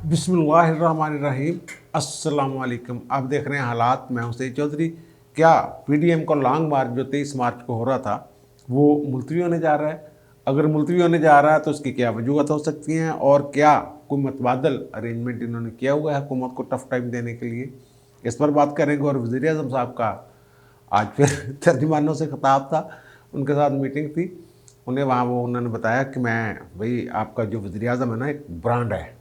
बिस्मिल्लाहिर्रहमानिर्रहीम। अस्सलाम वालेकुम। आप देख रहे हैं हालात। मैं हूं सईद चौधरी। क्या पीडीएम का लॉन्ग मार्च जो 23 मार्च को हो रहा था वो मुलतवी होने जा रहा है? अगर मुलतवी होने जा रहा है तो उसकी क्या वजूहत हो सकती हैं और क्या कोई मतबादल अरेंजमेंट इन्होंने किया हुआ है हुकूमत को टफ टाइम देने के लिए? इस पर बात करेंगे। और वज़ीर आज़म साहब का आज फिर तर्जुमानों से खिताब था, उनके साथ मीटिंग थी। उन्हें वहाँ वो उन्होंने बताया कि मैं भाई आपका जो वज़ीर आज़म है ना एक ब्रांड है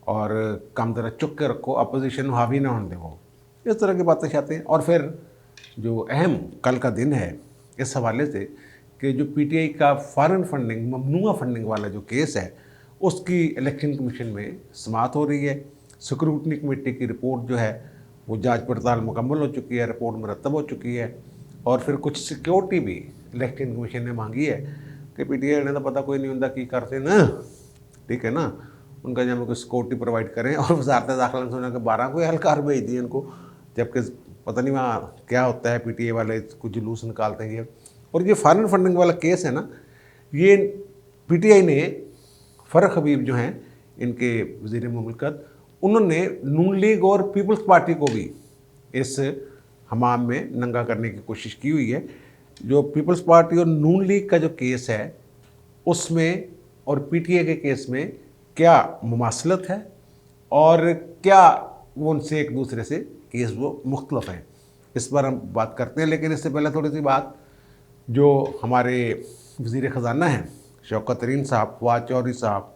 और काम ज़रा चुक के रखो, अपोजिशन हावी ना होने दें। इस तरह की बातें शातें। और फिर जो अहम कल का दिन है इस हवाले से कि जो पीटीआई का फॉरेन फंडिंग ममनुआ फंडिंग वाला जो केस है उसकी इलेक्शन कमीशन में समाअत हो रही है। स्क्रूटनी कमेटी की रिपोर्ट जो है वो जांच पड़ताल मुकम्मल हो चुकी है, रिपोर्ट मुरतब हो चुकी है। और फिर कुछ सिक्योरिटी भी इलेक्शन कमीशन ने मांगी है कि पीटीआई ने तो पता कोई नहीं होता की करते ना, ठीक है ना, उनका जब कोई सिक्योरिटी प्रोवाइड करें। और वजारत दाखिला ने सुना कि 12 को एहलकार भेज दिए इनको, जबकि पता नहीं वहाँ क्या होता है, पीटीआई वाले कुछ जुलूस निकालते हैं। और ये फॉरेन फंडिंग वाला केस है ना, ये पीटीआई ने फ़रख हबीब जो हैं इनके वज़ीर मुमलिकत, उन्होंने नून लीग और पीपल्स पार्टी को भी इस हमाम में नंगा करने की कोशिश की हुई है। जो पीपल्स पार्टी और नून लीग का जो केस है उसमें और पीटीआई के केस में क्या मुमासलत है और क्या वो उनसे एक दूसरे से केस वो मुख्तलफ हैं, इस पर हम बात करते हैं। लेकिन इससे पहले थोड़ी सी बात, जो हमारे वज़ीर ख़जाना हैं शौकत तरीन साहब, फवाद चौधरी साहब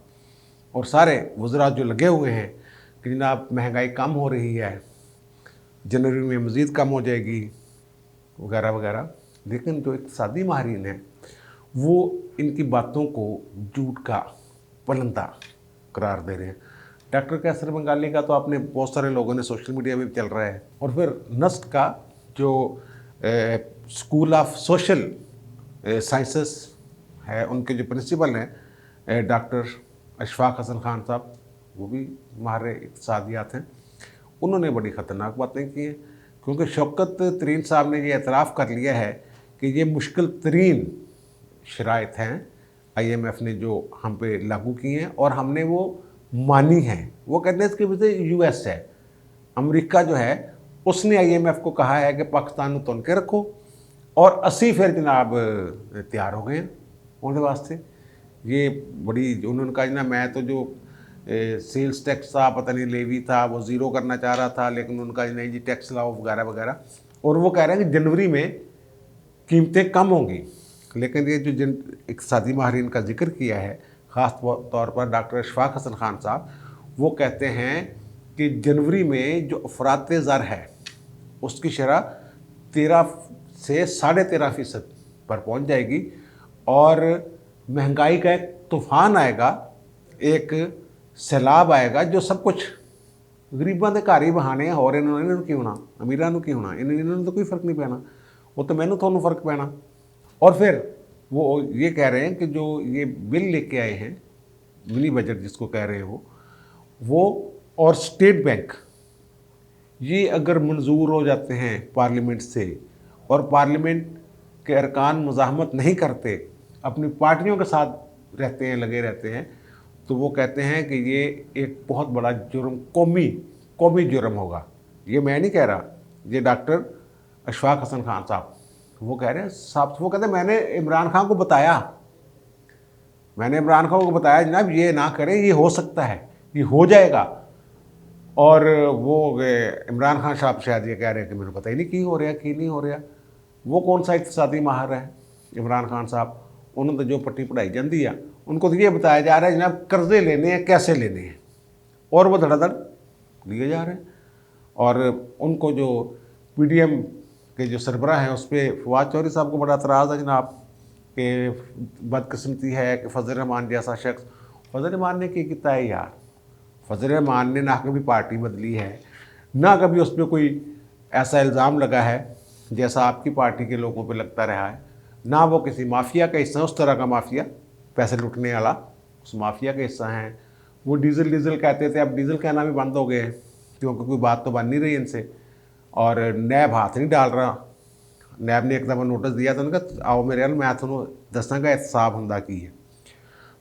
और सारे वज़रा जो लगे हुए हैं कि जनाब महंगाई कम हो रही है, जनवरी में मज़ीद कम हो जाएगी वगैरह वगैरह, लेकिन जो इक़्तिसादी माहिरीन हैं वो इनकी बातों को झूठ का पलंदा करार दे रहे हैं। डॉक्टर कैसर बंगाली का तो आपने बहुत सारे लोगों ने सोशल मीडिया में भी चल रहा है। और फिर नस्ट का जो स्कूल ऑफ सोशल साइंसेस है, उनके जो प्रिंसिपल हैं डॉक्टर अशफाक हसन खान साहब, वो भी माहिर इक़्तिसादियात हैं, उन्होंने बड़ी ख़तरनाक बातें की हैं। क्योंकि शौकत तरीन साहब ने ये एतराफ़ कर लिया है कि ये मुश्किल तरीन शराइत हैं आईएमएफ ने जो हम पे लागू की हैं और हमने वो मानी हैं। वो कहते हैं इसकी वजह यूएस है, अमेरिका जो है उसने आईएमएफ को कहा है कि पाकिस्तान को तोल के रखो, और 80 फिर जनाब तैयार हो गए हैं उनके वास्ते। ये बड़ी उन्होंने कहा ना, मैं तो जो सेल्स टैक्स था पता नहीं लेवी था वो ज़ीरो करना चाह रहा था, लेकिन उनका नहीं जी टैक्स लाओ वगैरह वगैरह। और वो कह रहे हैं कि जनवरी में कीमतें कम होंगी। लेकिन ये जो जिन इक़्तिसादी माहिरीन का जिक्र किया है, ख़ास तौर पर डॉक्टर अशफाक हसन खान साहब, वो कहते हैं कि जनवरी में जो अफरात ज़र है उसकी शरह 13 से 13.5% पर पहुंच जाएगी और महंगाई का एक तूफ़ान आएगा, एक सैलाब आएगा जो सब कुछ गरीबों के घर ही बहाने हो रहे हैं। इन्होंने क्यों होना, अमीरां नूं क्यों होना, इन्होंने तो कोई फ़र्क नहीं पैना, वो तो मैनू थोनू फ़र्क पैना। और फिर वो ये कह रहे हैं कि जो ये बिल लेके आए हैं मिनी बजट जिसको कह रहे हो वो, और स्टेट बैंक, ये अगर मंजूर हो जाते हैं पार्लियामेंट से और पार्लियामेंट के अरकान मुज़ाहमत नहीं करते, अपनी पार्टियों के साथ रहते हैं, लगे रहते हैं, तो वो कहते हैं कि ये एक बहुत बड़ा जुर्म, कौमी जुर्म होगा। ये मैं नहीं कह रहा, ये डॉक्टर अशफाक हसन खान साहब वो कह रहे हैं। साहब वो कहते हैं मैंने इमरान खान को बताया, जनाब ये ना करें, ये हो सकता है, ये हो जाएगा। और वो इमरान खान साहब शायद ये कह रहे हैं कि मुझे पता ही नहीं की हो रहा की नहीं हो रहा। वो कौन सा इक़्तिसादी माहिर है इमरान खान साहब? उन्होंने तो जो पट्टी पढ़ाई जाती है उनको तो ये बताया जा रहा है जनाब कर्जे लेने हैं, कैसे लेने हैं, और वो धड़ाधड़ लिए जा रहे हैं। और उनको जो पीडीएम के जो सरबराह हैं उस पर फवाद चौधरी साहब को बड़ा एतराज़ है जनाब कि बदकिस्मती है कि फजल रहमान जैसा शख्स, फजल रहमान ने क्या किया है यार? फजल रहमान ने ना कभी पार्टी बदली है, ना कभी उस पर कोई ऐसा इल्ज़ाम लगा है जैसा आपकी पार्टी के लोगों पे लगता रहा है, ना वो किसी माफिया का हिस्सा, उस तरह का माफिया पैसे लुटने वाला उस माफिया का हिस्सा हैं। वो डीज़ल कहते थे, अब डीज़ल कहना भी बंद हो गए हैं क्योंकि कोई बात तो बन नहीं रही इनसे। और नैब हाथ नहीं डाल रहा। नैब ने एक दफ़ा नोटिस दिया तो उन्होंने कहा आओ मेरे हाल मैं थोड़ा दसांगा एहतसाब होंदा की है।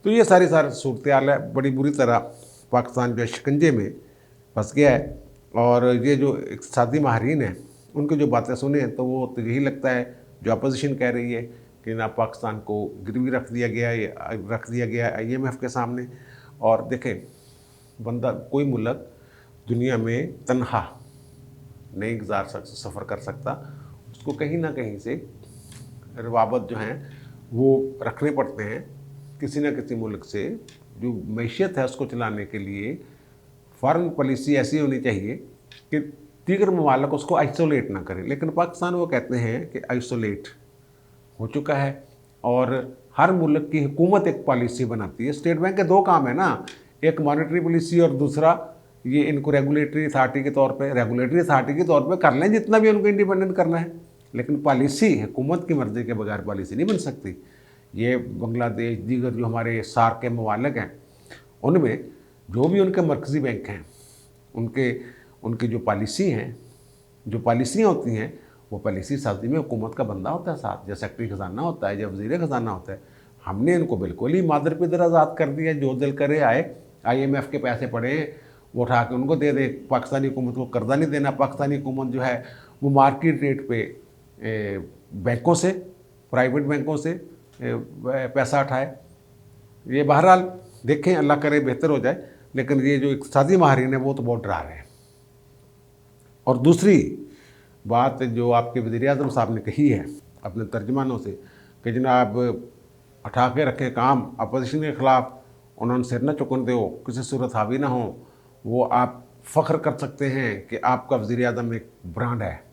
तो ये सारी सूरत हाल है, बड़ी बुरी तरह पाकिस्तान जो है शिकंजे में फंस गया है। और ये जो इक़्तिसादी माहिरीन हैं उनकी जो बातें सुने तो वो तो यही लगता है जो अपोजिशन कह रही है कि ना पाकिस्तान को गिरवी रख दिया गया IMF के सामने। और देखें, बंदा कोई मुल्क दुनिया में तन्हा नहीं सफ़र कर सकता, उसको कहीं ना कहीं से रवाबत जो हैं वो रखने पड़ते हैं किसी न किसी मुल्क से। जो मैशियत है उसको चलाने के लिए फॉरेन पॉलिसी ऐसी होनी चाहिए कि दीगर ममालिक उसको आइसोलेट ना करें। लेकिन पाकिस्तान वो कहते हैं कि आइसोलेट हो चुका है और हर मुल्क की हुकूमत एक पॉलिसी बनाती है। स्टेट बैंक के दो काम है ना, एक मॉनेटरी पॉलिसी और दूसरा ये इनको रेगुलेटरी अथॉरिटी के तौर पे कर लें जितना भी उनको इंडिपेंडेंट करना है, लेकिन पॉलिसी हुकूमत की मर्ज़ी के बगैर पॉलिसी नहीं बन सकती। ये बांग्लादेश दीगर जो हमारे सार्क के ममालिक हैं उनमें जो भी उनके मरकज़ी बैंक हैं उनकी जो पॉलिसियाँ होती हैं वो पॉलिसी साजी में हुकूमत का बंदा होता है साथ, जैसे सेक्रेटरी ख़जाना होता है या वज़ीर ख़जाना होता है। हमने इनको बिल्कुल ही मादर पिदर आज़ाद कर दिया, जो दिल करे आए, IMF के पैसे पड़े वो उठा के उनको दे दे। पाकिस्तानी हुकूमत को कर्जा नहीं देना, पाकिस्तानी हुकूमत जो है वो मार्केट रेट पे बैंकों से, प्राइवेट बैंकों से पैसा उठाए। ये बहरहाल देखें, अल्लाह करे बेहतर हो जाए, लेकिन ये जो इक़्तिसादी माहिरीन है वो तो बहुत डरा रहे हैं। और दूसरी बात जो आपके वज़ीर-ए-आज़म साहब ने कही है अपने तर्जमानों से कि जनाब उठा के रखें काम अपोजिशन के ख़िलाफ़, उन्होंने सिर न चुकन दो, किसी सूरत हावी ना हो, वो आप फ़ख्र कर सकते हैं कि आपका वज़ीर-ए-आज़म एक ब्रांड है,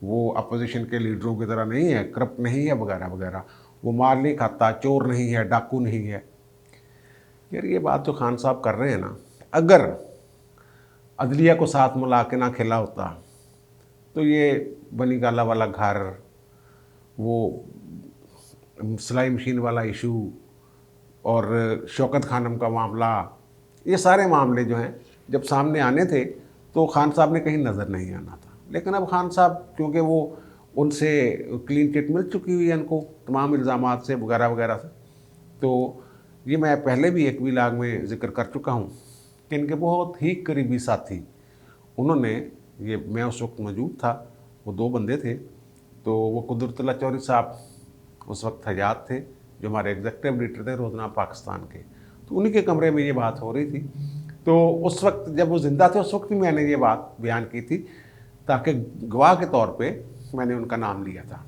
वो अपोजिशन के लीडरों की तरह नहीं है, करप्ट नहीं है वगैरह वगैरह, वो मार नहीं खाता, चोर नहीं है, डाकू नहीं है। यार ये बात जो खान साहब कर रहे हैं ना, अगर अदलिया को साथ मिला के ना खेला होता तो ये बनी गाला वाला घर, वो सिलाई मशीन वाला इशू और शौकत खानम का मामला, ये सारे मामले जो हैं जब सामने आने थे तो खान साहब ने कहीं नज़र नहीं आना था। लेकिन अब खान साहब क्योंकि वो उनसे क्लीन चिट मिल चुकी हुई है उनको तमाम इल्ज़ामात से वगैरह वगैरह से, तो ये मैं पहले भी एक व्लॉग में ज़िक्र कर चुका हूँ कि इनके बहुत ही करीबी साथी उन्होंने, ये मैं उस वक्त मौजूद था, वो दो बंदे थे, तो वो कुदरतुल्लाह चौधरी साहब उस वक्त हयात थे जो हमारे एग्जीक्यूटिव एडिटर थे रोज़नामा पाकिस्तान के, तो उन्हीं के कमरे में ये बात हो रही थी। तो उस वक्त जब वो ज़िंदा थे उस वक्त भी मैंने ये बात बयान की थी ताकि गवाह के तौर पे मैंने उनका नाम लिया था।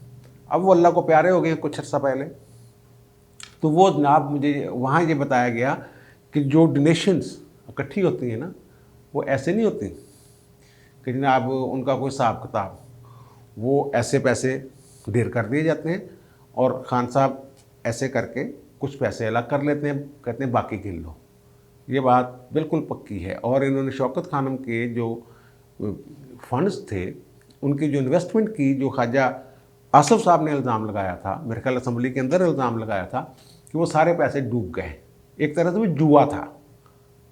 अब वो अल्लाह को प्यारे हो गए कुछ अर्सा पहले, तो वो जनाब मुझे वहाँ ये बताया गया कि जो डोनेशंस इकट्ठी होती हैं ना वो ऐसे नहीं होती कि जनाब उनका कोई हिसाब किताब, वो ऐसे पैसे ढेर कर दिए जाते हैं और खान साहब ऐसे करके कुछ पैसे अलग कर लेते हैं, कहते हैं बाकी गिन लो। ये बात बिल्कुल पक्की है। और इन्होंने शौकत खानम के जो फंड्स थे उनकी जो इन्वेस्टमेंट की, जो ख्वाजा आसफ साहब ने इल्ज़ाम लगाया था, मेरे ख्याल असम्बली के अंदर इल्ज़ाम लगाया था कि वो सारे पैसे डूब गए, एक तरह से वो जुआ था,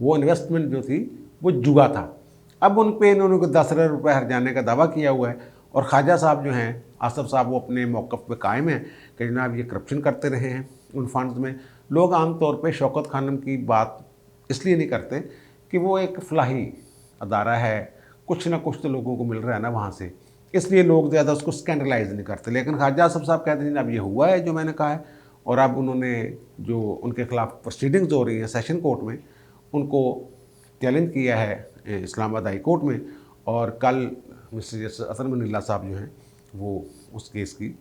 वो इन्वेस्टमेंट जो थी वो जुआ था। अब उन पे इन्होंने 10 अरब रुपये हर्जाने का दावा किया हुआ है और ख्वाजा साहब जो हैं आसफ साहब वो अपने मौक़िफ़ पे कायम हैं कि जनाब ये करप्शन करते रहे हैं उन फंड्स में। लोग आम तौर पे शौकत खानम की बात इसलिए नहीं करते कि वो एक फलाही अदारा है, कुछ ना कुछ तो लोगों को मिल रहा है ना वहाँ से, इसलिए लोग ज़्यादा उसको स्कैंडलाइज नहीं करते। लेकिन ख्वाजा आसफ साहब कहते हैं जनाब ये हुआ है जो मैंने कहा है, और अब उन्होंने जो उनके ख़िलाफ़ प्रोसीडिंग्स हो रही हैं सेशन कोर्ट में उनको चैलेंज किया है इस्लामाबाद हाई कोर्ट में, और कल मिस्टर असर मनील्ला साहब जो हैं वो उस केस की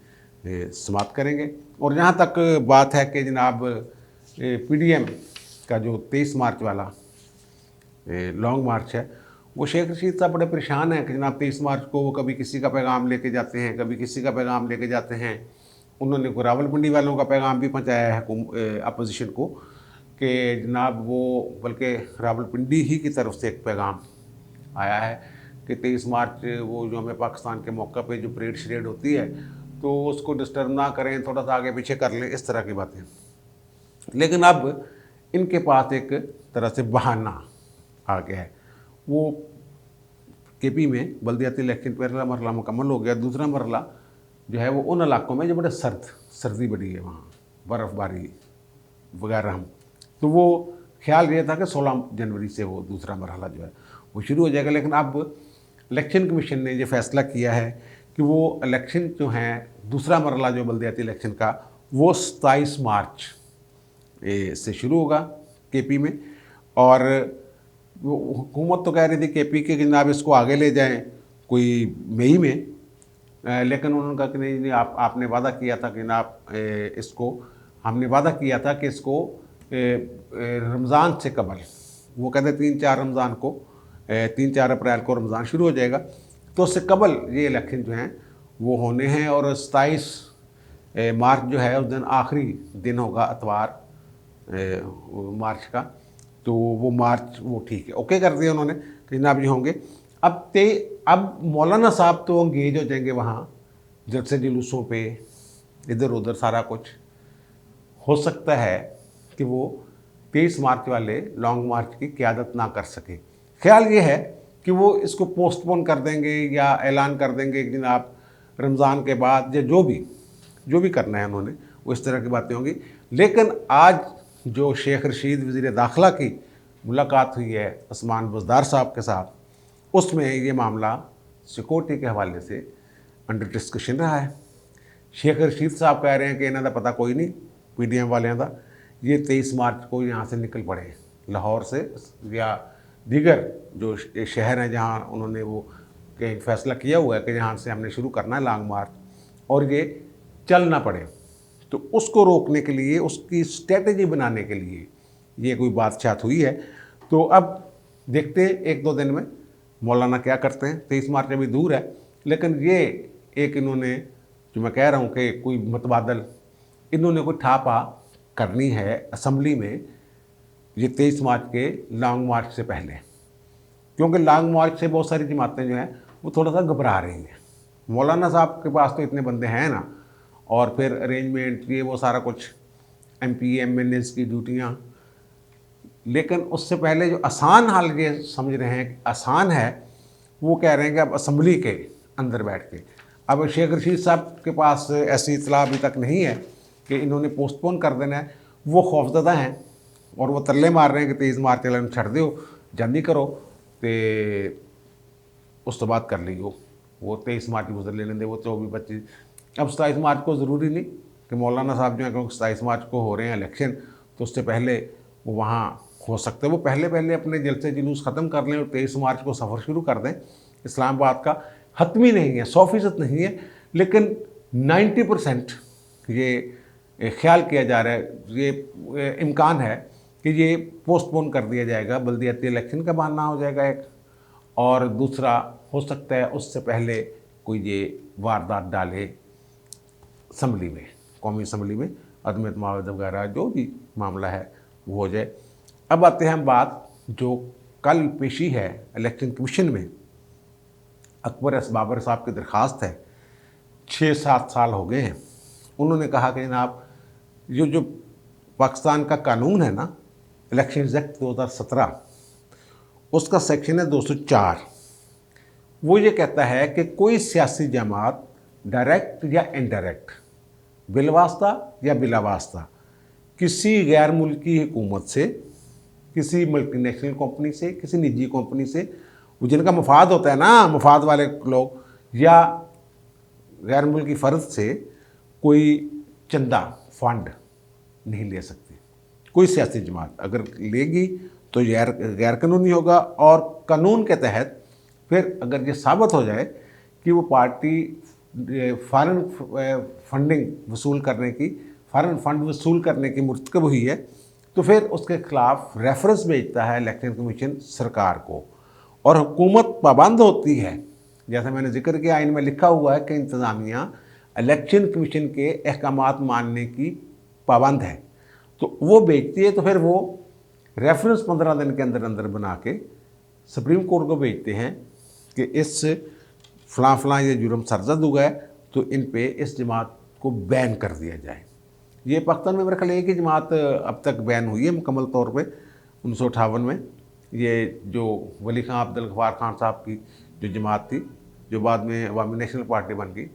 समाप्त करेंगे। और जहाँ तक बात है कि जनाब PDM का जो 23 मार्च वाला लॉन्ग मार्च है, वो शेख रशीद साहब बड़े परेशान हैं कि जनाब 23 मार्च को वो कभी किसी का पैगाम लेके जाते हैं, कभी किसी का पैगाम लेके जाते हैं। उन्होंने रावलपिंडी वालों का पैगाम भी पहुँचाया है अपोजिशन को कि जनाब वो, बल्कि रावलपिंडी ही की तरफ से एक पैगाम आया है कि 23 मार्च वो जो हमें पाकिस्तान के मौके पे जो परेड शरेड होती है तो उसको डिस्टर्ब ना करें, थोड़ा सा आगे पीछे कर लें, इस तरह की बातें। लेकिन अब इनके पास एक तरह से बहाना आ गया है। वो KP में बल्दियाती इलेक्शन पहला मरला मुकम्मल हो गया, दूसरा मरला जो है वो उन इलाकों में जो बड़े सर्दी बड़ी है, वहाँ बर्फ़बारी वगैरह हम, तो वो ख्याल ये था कि 16 जनवरी से वो दूसरा मरहला जो है वो शुरू हो जाएगा। लेकिन अब इलेक्शन कमीशन ने ये फैसला किया है कि वो इलेक्शन जो हैं, दूसरा मरहला जो बल्दियाती इलेक्शन का, वो 27 मार्च से शुरू होगा केपी में। और वो हुकूमत तो कह रही थी केपी के जनाब इसको आगे ले जाएं कोई मई में, लेकिन उन्होंने कहा कि नहीं नहीं, आपने वादा किया था कि जनाब इसको, हमने वादा किया था कि इसको रमज़ान से कबल, वो कहते 3-4 रमज़ान को, 3-4 अप्रैल को रमज़ान शुरू हो जाएगा, तो उससे कबल ये इलेक्शन जो हैं वो होने हैं। और 27 मार्च जो है उस दिन आखिरी दिन होगा, अतवार मार्च का। तो वो मार्च वो ठीक है, ओके कर दिया उन्होंने कि जनाब ये होंगे। अब मौलाना साहब तो एंगेज हो जाएंगे वहाँ जलसे जुलूसों पे, इधर उधर सारा कुछ। हो सकता है कि वो 23 मार्च वाले लॉन्ग मार्च की क़यादत ना कर सके। ख्याल ये है कि वो इसको पोस्टपोन कर देंगे या ऐलान कर देंगे कि जनाब रमज़ान के बाद, या जो भी करना है उन्होंने, वो इस तरह की बातें होंगी। लेकिन आज जो शेख रशीद वज़ीर दाखिला की मुलाकात हुई है उस्मान बुज़दार साहब के साथ, उसमें ये मामला सिक्योरिटी के हवाले से अंडर डिस्कशन रहा है। शेख रशीद साहब कह रहे हैं कि इन्हों का पता कोई नहीं, PDM वालियां का, ये 23 मार्च को यहाँ से निकल पड़े लाहौर से या दीगर जो शहर हैं जहाँ उन्होंने वो कहीं फैसला किया हुआ है कि यहाँ से हमने शुरू करना है लॉन्ग मार्च, और ये चल ना पड़े। तो उसको रोकने के लिए, उसकी स्ट्रेटजी बनाने के लिए ये कोई बातचीत हुई है। तो अब देखते हैं 1-2 दिन में मौलाना क्या करते हैं। 23 मार्च अभी दूर है, लेकिन ये एक इन्होंने, जो मैं कह रहा हूँ कि कोई मतबादल, इन्होंने कोई ठापा करनी है असम्बली में ये 23 मार्च के लॉन्ग मार्च से पहले, क्योंकि लॉन्ग मार्च से बहुत सारी जमातें जो हैं वो थोड़ा सा घबरा रही हैं। मौलाना साहब के पास तो इतने बंदे हैं ना, और फिर अरेंजमेंट ये वो सारा कुछ, MP MNAs की ड्यूटियाँ। लेकिन उससे पहले जो आसान हाल ये समझ रहे हैं कि आसान है, वो कह रहे हैं कि अब असम्बली के अंदर बैठ के। अब शेख रशीद साहब के पास ऐसी इतला अभी तक नहीं है कि इन्होंने पोस्टपोन कर देना है। वो खौफजदा हैं और वो तरले मार रहे हैं कि 23 मार्च वाले छड़ दो, जल्दी करो, तो उस तो बात कर लीजिए। वो 23 मार्च गुजर लेने दे, वो 24-25। अब 27 मार्च को ज़रूरी नहीं कि मौलाना साहब जो है, क्योंकि 27 मार्च को हो रहे हैं इलेक्शन, तो उससे पहले वो वहाँ हो सकता है वो पहले अपने जलसे जुलूस ख़त्म कर लें और 23 मार्च को सफ़र शुरू कर दें। इस्लामाबाद का हतमी नहीं है, 100% नहीं है, लेकिन 90% ये ख्याल किया जा रहा है, ये इम्कान है कि ये पोस्टपोन कर दिया जाएगा। बल्दियाती इलेक्शन का बहाना हो जाएगा एक, और दूसरा हो सकता है उससे पहले कोई ये वारदात डाले असम्बली में, कौमी असम्बली में, अदम एतमाद वगैरह जो भी मामला है वो हो जाए। अब आते हैं हम बात जो कल पेशी है इलेक्शन कमीशन में। अकबर बाबर साहब की दरख्वास्त है, 6-7 साल हो गए हैं। उन्होंने कहा कि जनाब जो पाकिस्तान का कानून है ना, इलेक्शन एक्ट 2017, उसका सेक्शन है 204। वो ये कहता है कि कोई सियासी जमात डायरेक्ट या इनडायरेक्ट, बिलवास्ता या बिलावास्ता, किसी गैर मुल्की हुकूमत से, किसी मल्टीनेशनल कंपनी से, किसी निजी कंपनी से, वो जिनका मफाद होता है ना, मफाद वाले लोग, या गैर मुल्की फ़र्द से कोई चंदा फंड नहीं ले सकती। कोई सियासी जमात अगर लेगी तो गैर कानूनी होगा, और कानून के तहत फिर अगर ये साबित हो जाए कि वो पार्टी फॉरेन फंड वसूल करने की मुर्तकब हुई है, तो फिर उसके खिलाफ रेफरेंस भेजता है इलेक्शन कमीशन सरकार को, और हुकूमत पाबंद होती है। जैसे मैंने जिक्र किया, आइन में लिखा हुआ है कि इंतज़ामिया इलेक्शन कमीशन के अहकामात मानने की पाबंद है, तो वो भेजती है। तो फिर वो रेफरेंस 15 दिन के अंदर अंदर बना के सुप्रीम कोर्ट को भेजते हैं कि इस फ़लाँ ये जुर्म सरजद हुआ है, तो इन पे इस जमात को बैन कर दिया जाए। ये पाकिस्तान में मेरा ख्याल एक ही जमात अब तक बैन हुई है मुकम्मल तौर पे, 1958 में। ये जो वली खां अब्दुल गफ्फार खान साहब की जो जमात थी, जो बाद में अवामी नेशनल पार्टी बन गई,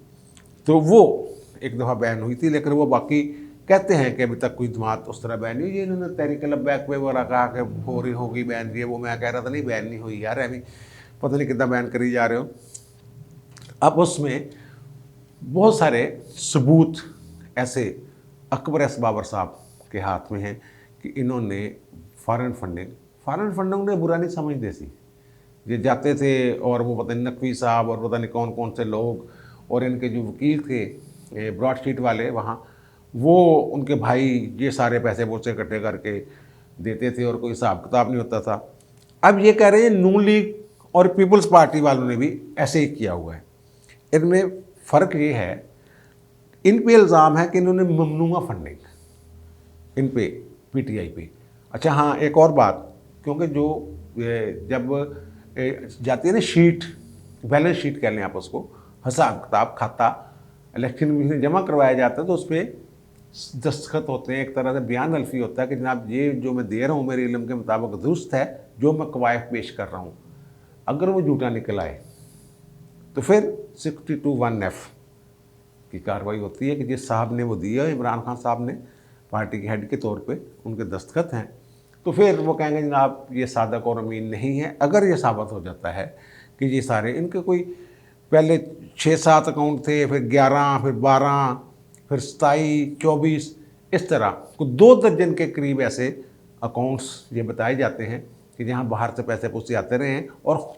तो वो एक दफ़ा बैन हुई थी। लेकिन वो बाकी कहते हैं कि अभी तक कोई जमात उस तरह बैन नहीं हुई। इन्होंने तहरीक लब्बैक पे वगैरह कहा कि हो रही होगी बैन, ये वो मैं कह रहा था नहीं बैन नहीं हुई यार, अभी पता नहीं कितना बैन करी जा रहे हो। अब उसमें बहुत सारे सबूत ऐसे अकबर एस बाबर साहब के हाथ में हैं कि इन्होंने फॉरेन फंडिंग ने बुरा नहीं समझते सी, ये जाते थे और वो पता नहीं नकवी साहब और पता नहीं कौन कौन से लोग और इनके जो वकील थे ब्रॉडशीट वाले वहाँ, वो उनके भाई ये सारे पैसे वोसे इकट्ठे करके देते थे और कोई हिसाब किताब नहीं होता था। अब ये कह रहे हैं नून लीग और पीपल्स पार्टी वालों ने भी ऐसे ही किया हुआ है। इनमें फ़र्क ये है, इन पे इल्ज़ाम है कि इन्होंने ममनुआ फंडिंग इन पे पीटीआई पे। अच्छा हाँ, एक और बात, क्योंकि जो जब जाती है ना शीट, बैलेंस शीट कह लें आप उसको, हिसाब किताब खाता इलेक्शन में जमा करवाया जाता है तो उस पर दस्तखत होते हैं, एक तरह से बयान अल्फी होता है कि जनाब ये जो मैं दे रहा हूँ मेरे इल्म के मुताबिक दुरुस्त है, जो मैं कवायद पेश कर रहा हूँ। अगर वो झूठा निकल आए तो फिर 62(1)(f की कार्रवाई होती है कि जिस साहब ने वो दिया, इमरान खान साहब ने पार्टी के हेड के तौर पे उनके दस्तखत हैं, तो फिर वो कहेंगे जनाब ये सादक और अमीन नहीं है। अगर ये साबित हो जाता है कि ये सारे इनके कोई पहले 6-7 अकाउंट थे, फिर 11, फिर 12, फिर 27, 24, इस तरह को 2 दर्जन के करीब ऐसे अकाउंट्स ये बताए जाते हैं कि जहाँ बाहर से पैसे पूसे आते रहे हैं और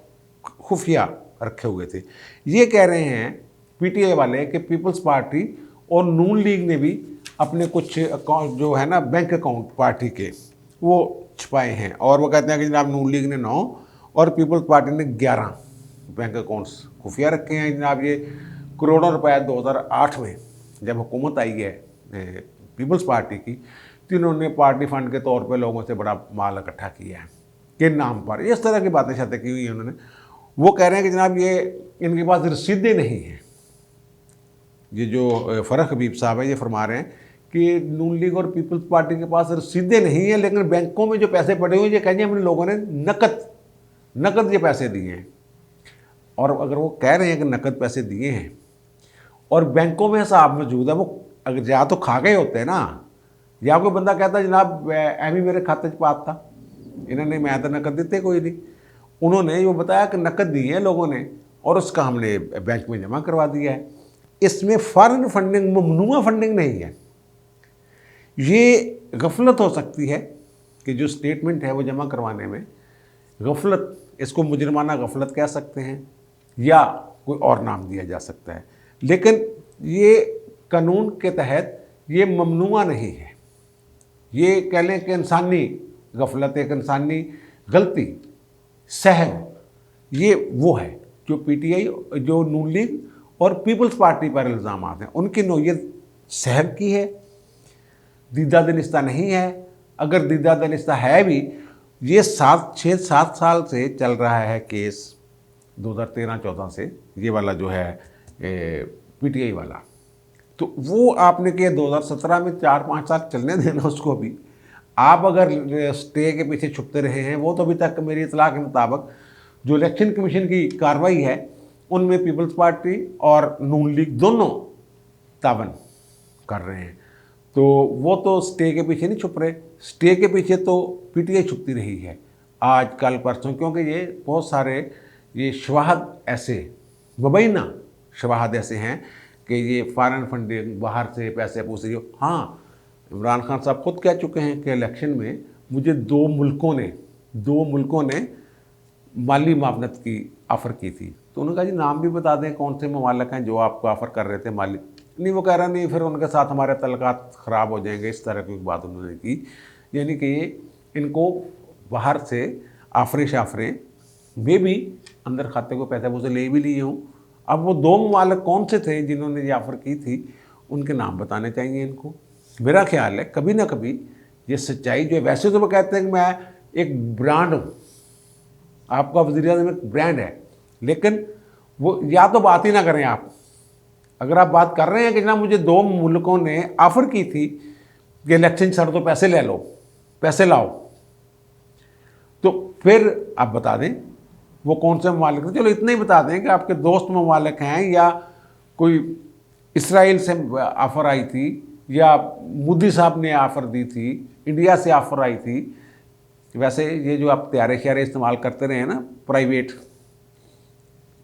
खुफिया रखे हुए थे। ये कह रहे हैं पीटीआई वाले कि पीपल्स पार्टी और नून लीग ने भी अपने कुछ अकाउंट जो है ना बैंक अकाउंट पार्टी के वो छुपाए हैं, और वो कहते हैं कि जनाब नून लीग ने 9 और पीपल्स पार्टी ने 11 बैंक अकाउंट्स खुफिया रखे हैं। जनाब ये करोड़ों रुपए 2008 में जब हुकूमत आई है पीपल्स पार्टी की, तो इन्होंने पार्टी फंड के तौर पे लोगों से बड़ा माल इकट्ठा किया है किन नाम पर, इस तरह की बातें शातें की हुई हैं उन्होंने। वो कह रहे हैं कि जनाब ये इनके पास रसीदें नहीं हैं। ये जो फ़रख हबीब साहब है ये फरमा रहे हैं कि नून लीग और पीपल्स पार्टी के पास रसीदें नहीं हैं, लेकिन बैंकों में जो पैसे पड़े हुए ये कहेंगे हमने लोगों ने नकद ये पैसे दिए हैं। और अगर वो कह रहे हैं कि नकद पैसे दिए हैं और बैंकों में हिसाब मौजूद है, वो अगर या तो खा गए होते हैं ना, या कोई बंदा कहता है जनाब एम ही मेरे खाते च पात था, इन्होंने मैं तो नकद देते कोई नहीं, उन्होंने ये बताया कि नकद दिए हैं लोगों ने और उसका हमने बैंक में जमा करवा दिया है। इसमें फॉरेन फंडिंग ममनुआ फंडिंग नहीं है। ये गफलत हो सकती है कि जो स्टेटमेंट है वो जमा करवाने में गफलत, इसको मुजरमाना गफलत कह सकते हैं या कोई और नाम दिया जा सकता है, लेकिन ये कानून के तहत ये ममनुआ नहीं है। ये कह लें कि इंसानी गफलत, एक इंसानी गलती, सहव, ये वो है जो पीटीआई, जो नून लीग और पीपल्स पार्टी पर इल्ज़ाम हैं उनकी नौयत सहव की है, दीदा दनिस्ता नहीं है। अगर दीदा दनिस्ता है भी, ये 6-7 साल से चल रहा है केस, 2013-14 से ये वाला जो है पीटीआई वाला, तो वो आपने किया 2017 में 4-5 साल चलने देना उसको भी। आप अगर स्टे के पीछे छुपते रहे हैं, वो तो अभी तक मेरी इतला के मुताबिक जो इलेक्शन कमीशन की कार्रवाई है उनमें पीपल्स पार्टी और नून लीग दोनों तावन कर रहे हैं, तो वो तो स्टे के पीछे नहीं छुप रहे, स्टे के पीछे तो पीटीआई छुपती रही है आज कल परसों, क्योंकि ये बहुत सारे ये शवाहद ऐसे मुबैना शवाहद ऐसे हैं कि ये फॉरेन फंडिंग, बाहर से पैसे पूसे जो, हाँ इमरान खान साहब खुद कह चुके हैं कि इलेक्शन में मुझे 2 मुल्कों ने माली मावनत की ऑफ़र की थी, तो उन्होंने कहा जी नाम भी बता दें कौन से ममालिक हैं जो आपको ऑफ़र कर रहे थे माली। नहीं, वो कह रहा नहीं फिर उनके साथ हमारे तल्लुकात ख़राब हो जाएंगे, इस तरह की बात उन्होंने की। यानी कि इनको बाहर से आफरें वे भी अंदर खाते को पैसे पूसे ले भी लिए हों। अब वो 2 ममालिक कौन से थे जिन्होंने ये ऑफ़र की थी, उनके नाम बताने चाहिए इनको। मेरा ख्याल है कभी ना कभी ये सच्चाई जो है, वैसे तो वो कहते हैं कि मैं एक ब्रांड हूँ, आपका वज़ीर-ए-आज़म एक ब्रांड है, लेकिन वो या तो बात ही ना करें आप। अगर आप बात कर रहे हैं कि जनाब मुझे 2 मुल्कों ने ऑफ़र की थी कि इलेक्शन सर तो पैसे ले लो, पैसे लाओ, तो फिर आप बता दें वो कौन से ममालिक थे। चलो इतना ही बता दें कि आपके दोस्त ममालिक हैं, या कोई इसराइल से ऑफ़र आई थी या मोदी साहब ने ऑफ़र दी थी, इंडिया से ऑफ़र आई थी। वैसे ये जो आप तैयारे श्यारे इस्तेमाल करते रहे हैं ना, प्राइवेट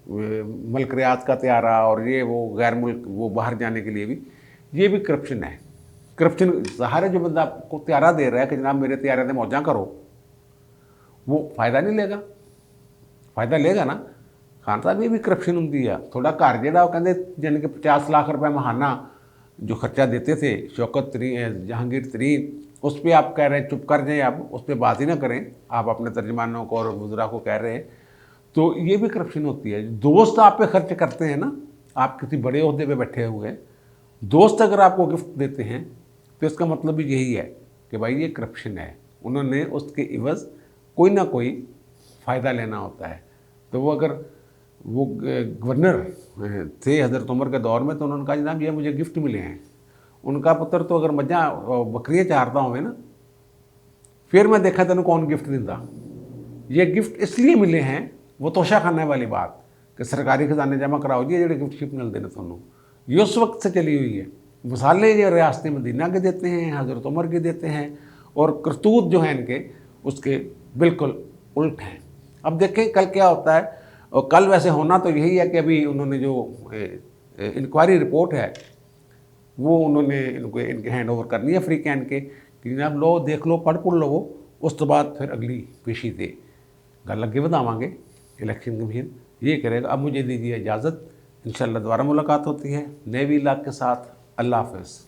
मुल्क रियाज का त्यारा और ये वो गैर मुल्क वो बाहर जाने के लिए भी, ये भी करप्शन है। करप्शन ज़ाहिर है, जो बंदा आपको त्यारा दे रहा है कि जनाब मेरे त्यारे से मौजा करो, वो फ़ायदा नहीं लेगा। फ़ायदा लेगा ना। खान साहब ये भी करप्शन होंगी है। थोड़ा घर जो कहते जानी कि 50 लाख रुपये महाना जो खर्चा देते थे शौकत तरीन जहांगीर तरीन, उस पर आप कह रहे हैं चुप कर जाएं, आप उस पर बात ही ना करें, आप अपने तर्जमानों को और वज़रा को कह रहे हैं, तो ये भी करप्शन होती है। दोस्त आप पे खर्च करते हैं ना, आप किसी बड़े ओहदे पे बैठे हुए हैं, दोस्त अगर आपको गिफ्ट देते हैं तो इसका मतलब भी यही है कि भाई ये करप्शन है, उन्होंने उसके इवज़ कोई ना कोई फ़ायदा लेना होता है। तो वो अगर वो गवर्नर थे हज़रत उमर के दौर में, तो उन्होंने कहा जनाब ये मुझे गिफ्ट मिले हैं। उनका पुत्र तो अगर मज्जा बकरियाँ चारता हुए ना, फिर मैं देखा तेन कौन गिफ्ट दिंदा। ये गिफ्ट इसलिए मिले हैं, वो तोशा खाने वाली बात कि सरकारी खजाने जमा कराओ जी, जो गिफ्ट शिफ्ट मिलते हैं थोनों, ये उस वक्त से चली हुई है। मिसालें जो रियासत मदीना के देते हैं, हज़रत उमर के देते हैं, और करतूत जो हैं इनके उसके बिल्कुल उल्ट हैं। अब देखें कल क्या होता है। और कल वैसे होना तो यही है कि अभी उन्होंने जो इंक्वायरी रिपोर्ट है वो उन्होंने इनको इनके हैंड ओवर करनी है फ्री कैन के, कि जनाब लो देख लो पढ़ पुढ़ लो, उस तो बाद फिर अगली पेशी दे गल अगे बढ़ावांगे। इलेक्शन कमीशन ये करेगा। अब मुझे दीजिए इजाज़त, इंशाल्लाह दोबारा मुलाकात होती है नए व्लॉग के साथ। अल्लाह हाफ़िज़।